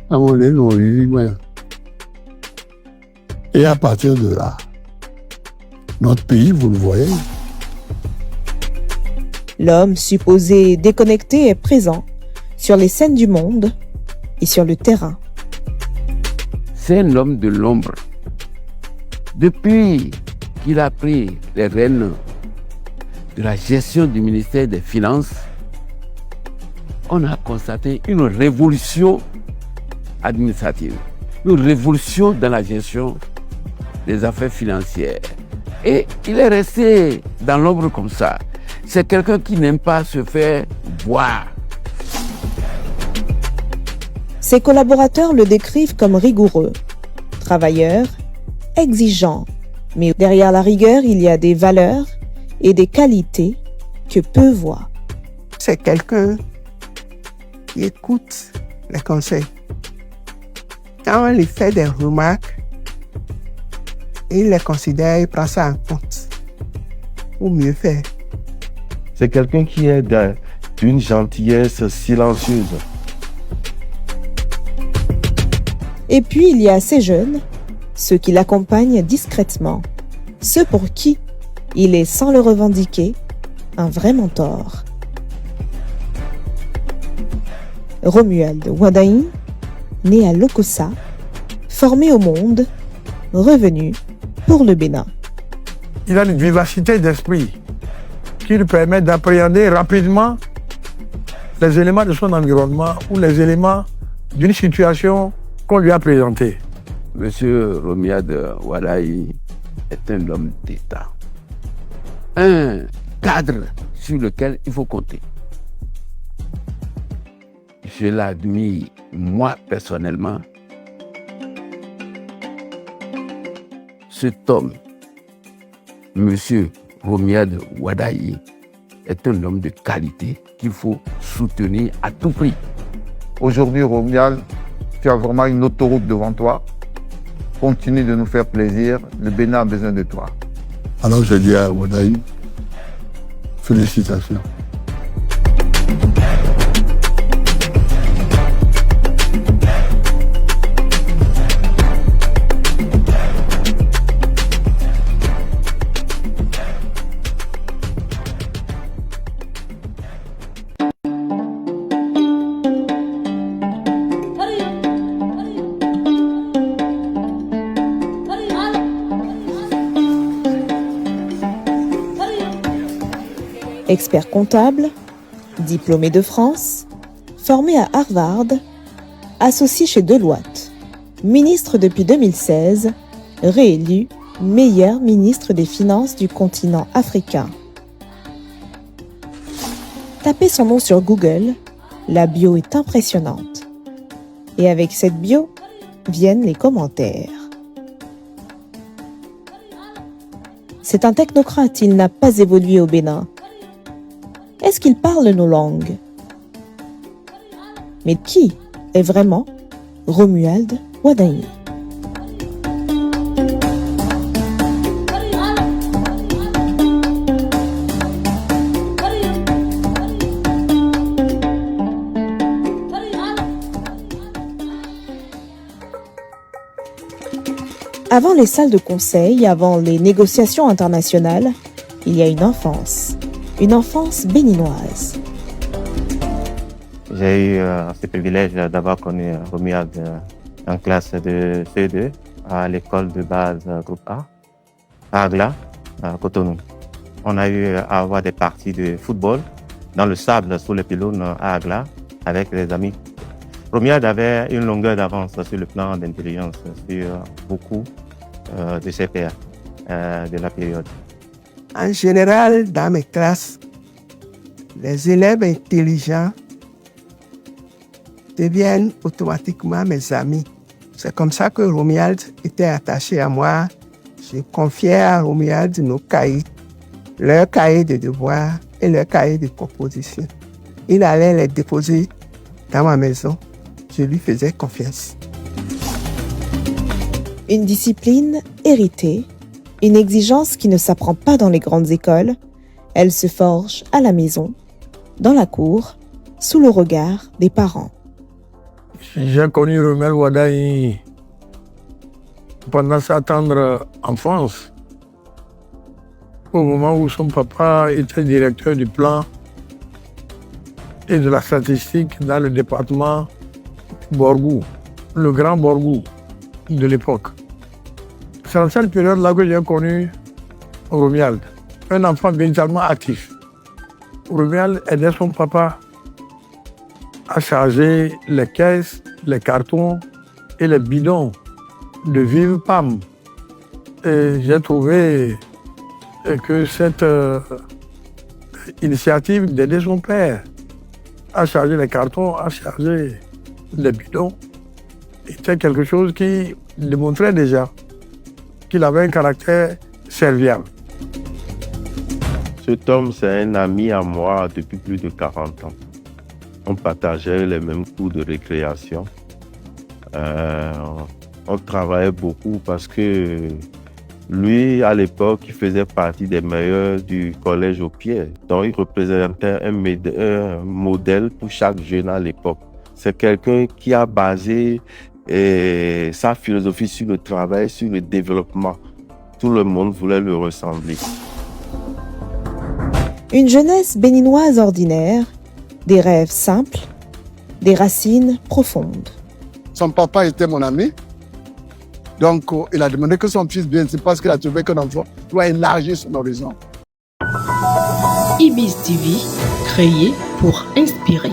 À mon avis, on vit bien. Et à partir de là, notre pays, vous le voyez. L'homme supposé déconnecté est présent sur les scènes du monde et sur le terrain. C'est un homme de l'ombre. Depuis qu'il a pris les rênes de la gestion du ministère des Finances, on a constaté une révolution administrative, une révolution dans la gestion des affaires financières. Et il est resté dans l'ombre comme ça. C'est quelqu'un qui n'aime pas se faire voir. Ses collaborateurs le décrivent comme rigoureux, travailleur, exigeant. Mais derrière la rigueur, il y a des valeurs et des qualités que peu voient. C'est quelqu'un qui écoute les conseils. Quand on lui fait des remarques, il les considère, il prend ça en compte pour mieux faire. C'est quelqu'un qui est d'une gentillesse silencieuse. Et puis il y a ces jeunes, ceux qui l'accompagnent discrètement, ceux pour qui il est, sans le revendiquer, un vrai mentor. Romuald Wadaï, né à Lokossa, formé au monde, revenu pour le Bénin. Il a une vivacité d'esprit qui lui permet d'appréhender rapidement les éléments de son environnement ou les éléments d'une situation qu'on lui a présentée. Monsieur Romuald Wadaï est un homme d'État, un cadre sur lequel il faut compter. Je l'admire, moi personnellement. Cet homme, Monsieur Romuald Wadaï, est un homme de qualité qu'il faut soutenir à tout prix. Aujourd'hui, Romuald, tu as vraiment une autoroute devant toi. Continue de nous faire plaisir. Le Bénin a besoin de toi. Alors je dis à Wadaï, félicitations. Expert comptable, diplômé de France, formé à Harvard, associé chez Deloitte, ministre depuis 2016, réélu meilleur ministre des Finances du continent africain. Tapez son nom sur Google, la bio est impressionnante. Et avec cette bio, viennent les commentaires. C'est un technocrate, il n'a pas évolué au Bénin. Est-ce qu'il parle nos langues? Mais qui est vraiment Romuald Wadaï? Avant les salles de conseil, avant les négociations internationales, il y a une enfance béninoise. J'ai eu ce privilège d'avoir connu Romuald en classe de CE2 à l'école de base groupe A, à Agla, à Cotonou. On a eu à avoir des parties de football dans le sable sous les pylônes à Agla avec les amis. Romuald avait une longueur d'avance sur le plan d'intelligence sur beaucoup de ses pairs de la période. En général, dans mes classes, les élèves intelligents deviennent automatiquement mes amis. C'est comme ça que Romuald était attaché à moi. Je confiais à Romuald nos cahiers, leurs cahiers de devoirs et leurs cahiers de propositions. Il allait les déposer dans ma maison. Je lui faisais confiance. Une discipline héritée, une exigence qui ne s'apprend pas dans les grandes écoles, elle se forge à la maison, dans la cour, sous le regard des parents. J'ai connu Romuald Wadaï pendant sa tendre enfance, au moment où son papa était directeur du plan et de la statistique dans le département Borgou, le grand Borgou de l'époque. C'est dans cette période-là que j'ai connu Romuald, un enfant véritablement actif. Romuald aidait son papa à charger les caisses, les cartons et les bidons de Vive PAM. Et j'ai trouvé que cette initiative d'aider son père à charger les cartons, à charger les bidons, était quelque chose qui démontrait déjà qu'il avait un caractère serviable. Cet homme, c'est un ami à moi depuis plus de 40 ans. On partageait les mêmes cours de récréation. On travaillait beaucoup parce que lui, à l'époque, il faisait partie des meilleurs du collège au pied. Donc, il représentait un modèle pour chaque jeune à l'époque. C'est quelqu'un qui a basé sa philosophie sur le travail, sur le développement. Tout le monde voulait le ressembler. Une jeunesse béninoise ordinaire, des rêves simples, des racines profondes. Son papa était mon ami. Donc, il a demandé que son fils vienne. C'est parce qu'il a trouvé qu'un enfant doit élargir son horizon. Ibis TV, créé pour inspirer.